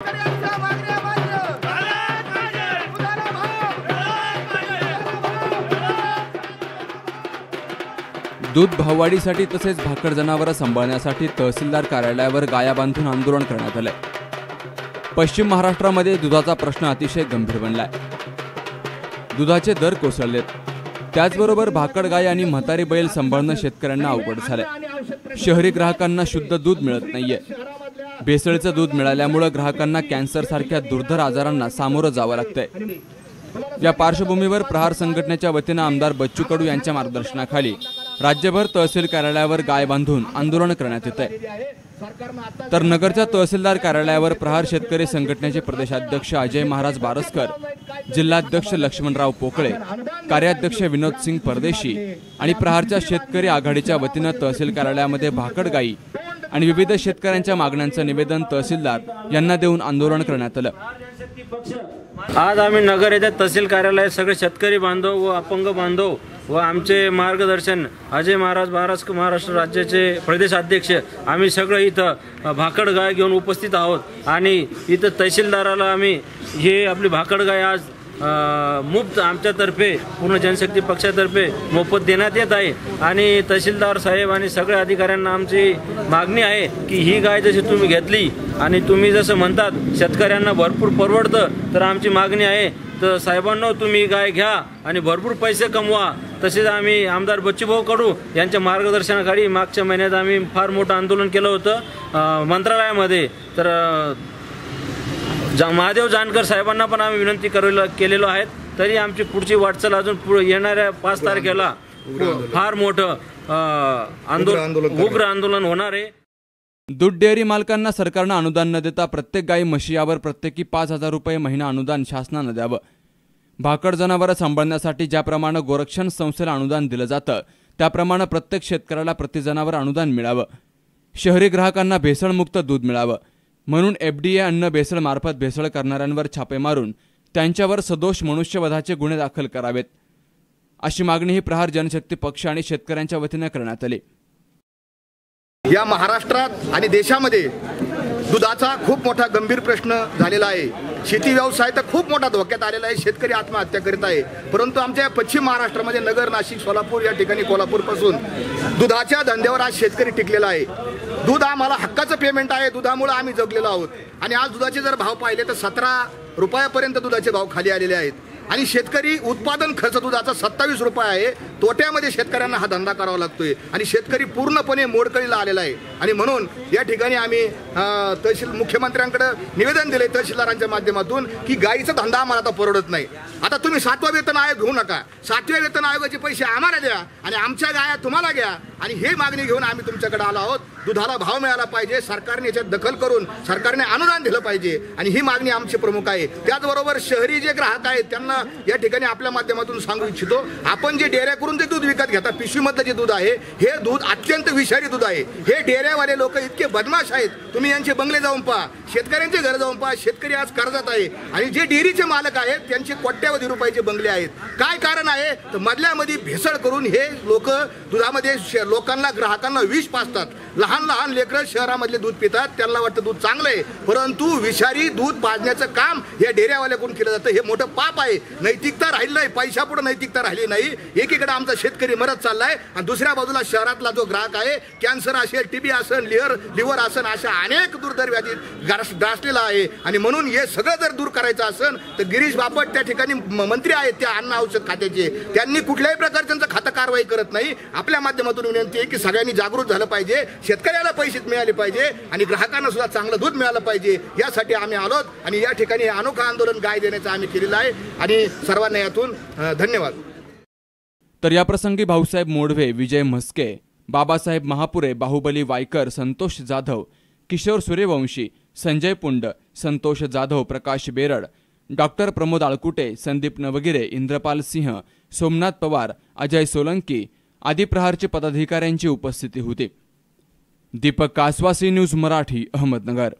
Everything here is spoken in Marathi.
दूध भाववाढीसाठी तसेच भाकड जनावरं सांभाळण्यासाठी तहसीलदार कार्यालयावर गाया बांधून आंदोलन करण्यात आले। पश्चिम महाराष्ट्रामध्ये दुधाचा प्रश्न अतिशय गंभीर बनलाय। दुधाचे दर कोसळलेत, त्याचबरोबर भाकड गाय आणि म्हातारी बैल सांभाळणं शेतकऱ्यांना अवघड झालंय। शहरी ग्राहकांना शुद्ध दूध मिळत नाहीये। भेसळीचं दूध मिळाल्यामुळे ग्राहकांना कॅन्सर सारख्या दुर्धर आजारांना सामोरं जावं लागतंय। या पार्श्वभूमीवर प्रहार संघटनेच्या वतीने आमदार बच्चू कडू यांच्या मार्गदर्शनाखाली राज्यभर तहसील कार्यालयावर गाय बांधून आंदोलन करण्यात येत आहे। तर नगरच्या तहसीलदार कार्यालयावर प्रहार शेतकरी संघटनेचे प्रदेशाध्यक्ष अजय महाराज बारसकर, जिल्हाध्यक्ष लक्ष्मणराव पोकळे, कार्याध्यक्ष विनोद सिंग परदेशी आणि प्रहारच्या शेतकरी आघाडीच्या वतीने तहसील कार्यालयामध्ये भाकड गायी आणि विविध शेतकऱ्यांच्या मागण्यांचं निवेदन तहसीलदार यांना देऊन आंदोलन करण्यात आलं। आज आम्ही नगर येथे तहसील कार्यालयात सगळे शेतकरी बांधव व अपंग बांधव व आमचे मार्गदर्शन अजय महाराज बारसकर महाराष्ट्र राज्याचे प्रदेशाध्यक्ष आम्ही सगळे इथं भाकड गाय घेऊन उपस्थित आहोत आणि इथं तहसीलदाराला आम्ही हे आपली भाकड गाय आज मुफ्त आमच्यातर्फे पूर्ण जनशक्ती पक्षातर्फे मोफत देण्यात येत आहे आणि तहसीलदार साहेब आणि सगळ्या अधिकाऱ्यांना आमची मागणी आहे की ही गाय जशी तुम्ही घेतली आणि तुम्ही जसं म्हणतात शेतकऱ्यांना भरपूर परवडतं, तर आमची मागणी आहे तर साहेबांनो तुम्ही गाय घ्या आणि भरपूर पैसे कमवा। तसेच आम्ही आमदार बच्चूभाऊ कडू यांच्या मार्गदर्शनाखाली मागच्या महिन्यात आम्ही फार मोठं आंदोलन केलं होतं मंत्रालयामध्ये। तर महादेव जानकर साहेबांना पण आम्ही विनंती केलेलो आहेत, तरी आमची पुढची वाटचाल अजून येणाऱ्या 5 तारखेला फार मोठं उग्र आंदोलन होणार आहे। दूध डेअरी मालकांना सरकारनं अनुदान न देता प्रत्येक गाई म्हशीयावर प्रत्येकी 5,000 रुपये महिना अनुदान शासनानं द्यावं। भाकड जनावरं सांभाळण्यासाठी ज्याप्रमाणे गोरक्षण संस्थेला अनुदान दिलं जातं त्याप्रमाणे प्रत्येक शेतकऱ्याला प्रति जनावर अनुदान मिळावं। शहरी ग्राहकांना भेसळमुक्त दूध मिळावं म्हणून FDA अन्न भेसळ मार्फत भेसळ करणाऱ्यांवर छापे मारून त्यांच्यावर सदोष मनुष्यवधाचे गुन्हे दाखल करावेत, अशी मागणीही प्रहार जनशक्ती पक्ष आणि शेतकऱ्यांच्या वतीने करण्यात आली। या महाराष्ट्रात आणि देशामध्ये दुधाचा खूप मोठा गंभीर प्रश्न झालेला आहे। शेती व्यवसाय तर खूप मोठा धोक्यात आलेला आहे, शेतकरी आत्महत्या करीत आहे। परंतु आमच्या पश्चिम महाराष्ट्रामध्ये नगर, नाशिक, सोलापूर या ठिकाणी कोल्हापूरपासून दुधाच्या धंद्यावर आज शेतकरी टिकलेला आहे। दूध आम्हाला हक्काचं पेमेंट आहे, दुधामुळे आम्ही जगलेलो आहोत आणि आज दुधाचे जर भाव पाहिले तर 17 रुपयापर्यंत दुधाचे भाव खाली आलेले आहेत आणि शेतकरी उत्पादन खर्च दुधाचा 27 रुपये आहे। तोट्यामध्ये शेतकऱ्यांना हा धंदा करावा लागतोय आणि शेतकरी पूर्णपणे मोडकळीला आलेला आहे आणि म्हणून या ठिकाणी आम्ही तहसील मुख्यमंत्र्यांकडे निवेदन दिले तहसीलदारांच्या माध्यमातून की गायीचा धंदा आम्हाला आता परवडत नाही। आता तुम्ही 7वा वेतन आयोग घेऊ नका, 7व्या वेतन आयोगाचे पैसे आम्हाला द्या आणि आमच्या गाया तुम्हाला घ्या आणि हे मागणी घेऊन आम्ही तुमच्याकडे आलो आहोत। दुधाला भाव मिळाला पाहिजे, सरकारने याच्यात दखल करून सरकारने अनुदान दिलं पाहिजे आणि ही मागणी आमची प्रमुख आहे। त्याचबरोबर शहरी जे ग्राहक आहेत त्यांना या ठिकाणी आपल्या माध्यमातून सांगू इच्छितो, आपण जे डेऱ्याकडून जे दूध विकत घेता पिशवीमधलं जे दूध आहे हे दूध अत्यंत विषारी दूध आहे। हे डेऱ्यावाले लोक इतके बदमाश आहेत, तुम्ही यांचे बंगले जाऊन पहा, शेतकऱ्यांचे घर जाऊन पहा। शेतकरी आज कर्जात आहे आणि जे डेअरीचे मालक आहेत त्यांचे कोट्यावधी रुपयाचे बंगले आहेत। काय कारण आहे तर मधल्यामध्ये भेसळ करून हे लोक दुधामध्ये लोकांना ग्राहकांना विष पाजतात। लहान लहान लेकरं शहरामधले दूध पितात, त्यांना वाटतं दूध चांगलं आहे, परंतु विषारी दूध पाजण्याचं काम या डेऱ्यावाल्याकडून केलं जातं। हे मोठं पाप आहे, नैतिकता राहिली नाही, पैशापुढे नैतिकता राहिली नाही। एकीकडे आमचा शेतकरी मरत चाललाय आणि दुसऱ्या बाजूला शहरातला जो ग्राहक आहे कॅन्सर असेल, TB असेल, लिव्हर असेल, अशा अनेक दुर्धर व्याधीत ग्रासलेला आहे आणि म्हणून हे सगळं जर दूर करायचं असेल तर गिरीश बापट त्या ठिकाणी मंत्री आहेत त्या अन्न औषध खात्याचे, त्यांनी कुठल्याही प्रकारे त्यांचं खातं कारवाई करत नाही। आपल्या माध्यमातून विनंती आहे की सगळ्यांनी जागृत झालं पाहिजे, शेतकऱ्याला पैसे मिळाले पाहिजे आणि ग्राहकांना सुद्धा चांगलं दूध मिळालं पाहिजे, यासाठी आम्ही आलोत आणि या ठिकाणी अनोखं आंदोलन गाय देण्याचं आम्ही केलेलं आहे आणि सर्वांना यातून धन्यवाद। तर या प्रसंगी भाऊसाहेब मोडवे, विजय म्हस्के, बाबासाहेब महापुरे, बाहुबली वायकर, संतोष जाधव, किशोर सूर्यवंशी, संजय पुंड, संतोष जाधव, प्रकाश बेरड, डॉक्टर प्रमोद आळकुटे, संदीप नवगिरे, इंद्रपाल सिंह, सोमनाथ पवार, अजय सोलंकी आदी प्रहारचे पदाधिकाऱ्यांची उपस्थिती होती। दीपक कासवासी, न्यूज मराठी, अहमदनगर।